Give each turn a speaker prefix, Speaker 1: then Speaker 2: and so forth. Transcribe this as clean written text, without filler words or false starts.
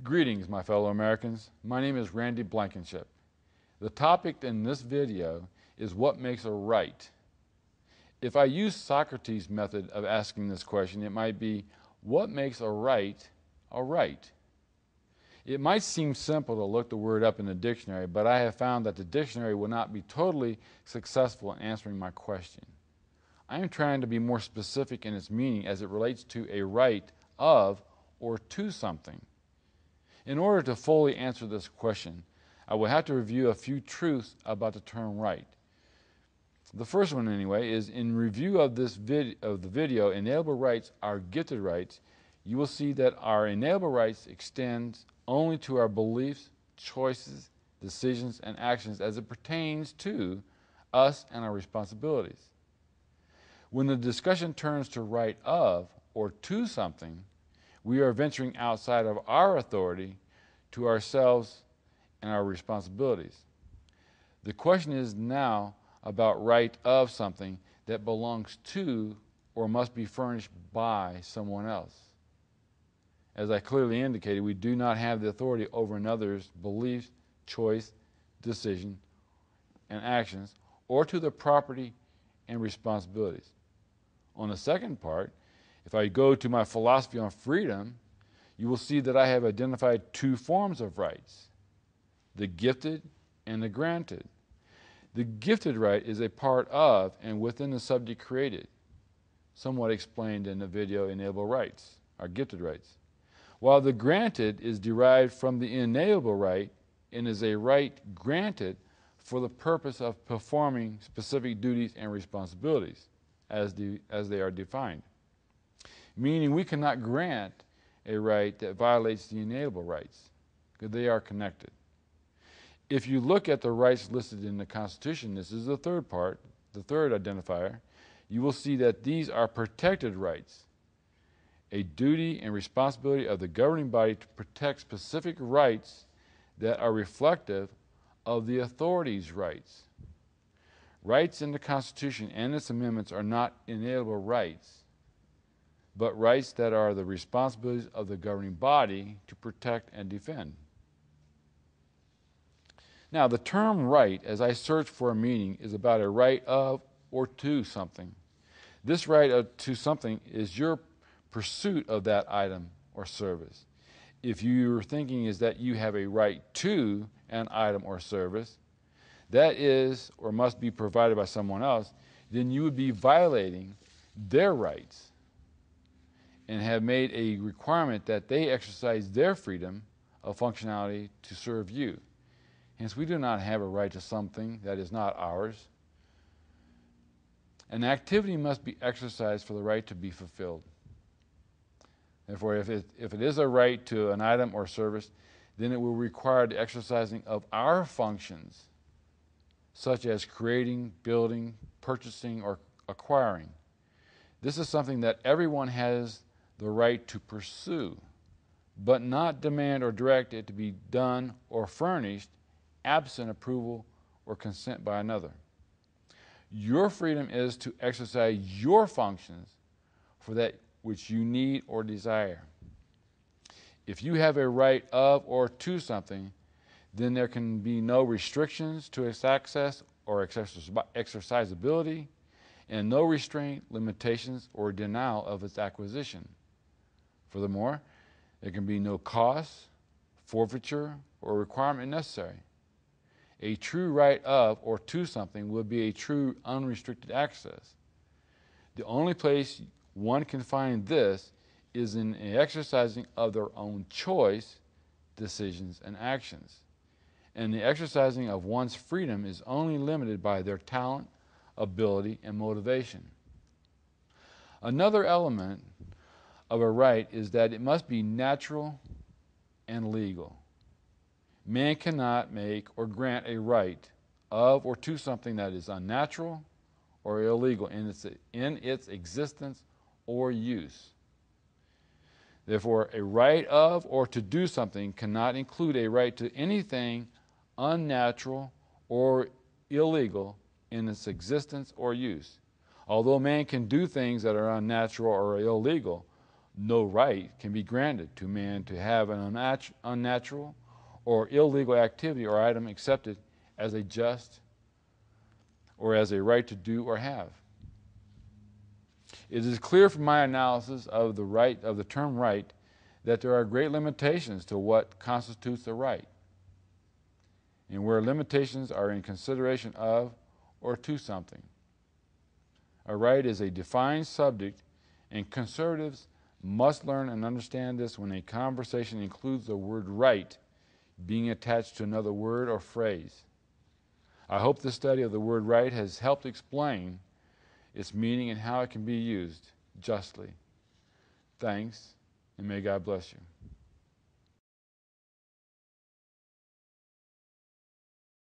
Speaker 1: Greetings, my fellow Americans. My name is Randy Blankenship. The topic in this video is what makes a right. If I use Socrates' method of asking this question, it might be, what makes a right a right? It might seem simple to look the word up in the dictionary, but I have found that the dictionary will not be totally successful in answering my question. I am trying to be more specific in its meaning as it relates to a right of or to something. In order to fully answer this question, I will have to review a few truths about the term right. The first one, anyway, is in review of the video, Inalienable Rights Are Gifted Rights, you will see that our inalienable rights extends only to our beliefs, choices, decisions, and actions as it pertains to us and our responsibilities. When the discussion turns to right of or to something, we are venturing outside of our authority to ourselves and our responsibilities. The question is now about right of something that belongs to or must be furnished by someone else. As I clearly indicated, we do not have the authority over another's beliefs, choice, decision, and actions, or to the property and responsibilities. On the second part, if I go to my philosophy on freedom, you will see that I have identified two forms of rights, the gifted and the granted. The gifted right is a part of and within the subject created, somewhat explained in the video Inalienable Rights, our gifted rights, while the granted is derived from the inalienable right and is a right granted for the purpose of performing specific duties and responsibilities as they are defined. Meaning we cannot grant a right that violates the inalienable rights, because they are connected. If you look at the rights listed in the Constitution, this is the third part, the third identifier, you will see that these are protected rights, a duty and responsibility of the governing body to protect specific rights that are reflective of the authority's rights. Rights in the Constitution and its amendments are not inalienable rights, but rights that are the responsibilities of the governing body to protect and defend. Now, the term right, as I search for a meaning, is about a right of or to something. This right to something is your pursuit of that item or service. If your thinking is that you have a right to an item or service that is or must be provided by someone else, then you would be violating their rights and have made a requirement that they exercise their freedom of functionality to serve you. Hence, we do not have a right to something that is not ours. An activity must be exercised for the right to be fulfilled. Therefore, if it is a right to an item or service, then it will require the exercising of our functions, such as creating, building, purchasing, or acquiring. This is something that everyone has the right to pursue, but not demand or direct it to be done or furnished absent approval or consent by another. Your freedom is to exercise your functions for that which you need or desire. If you have a right of or to something, then there can be no restrictions to its access or exercisability, and no restraint, limitations, or denial of its acquisition. Furthermore, there can be no cost, forfeiture, or requirement necessary. A true right of or to something would be a true unrestricted access. The only place one can find this is in the exercising of their own choice, decisions, and actions. And the exercising of one's freedom is only limited by their talent, ability, and motivation. Another element of a right is that it must be natural and legal. Man cannot make or grant a right of or to something that is unnatural or illegal in its existence or use. Therefore, a right of or to do something cannot include a right to anything unnatural or illegal in its existence or use. Although man can do things that are unnatural or illegal, No right can be granted to man to have an unnatural or illegal activity or item accepted as a just or as a right to do or have. It is clear from my analysis of the term right that there are great limitations to what constitutes a right, and where limitations are in consideration of or to something. A right is a defined subject, and conservatives must learn and understand this when a conversation includes the word right being attached to another word or phrase. I hope the study of the word right has helped explain its meaning and how it can be used justly. Thanks, and may God bless you.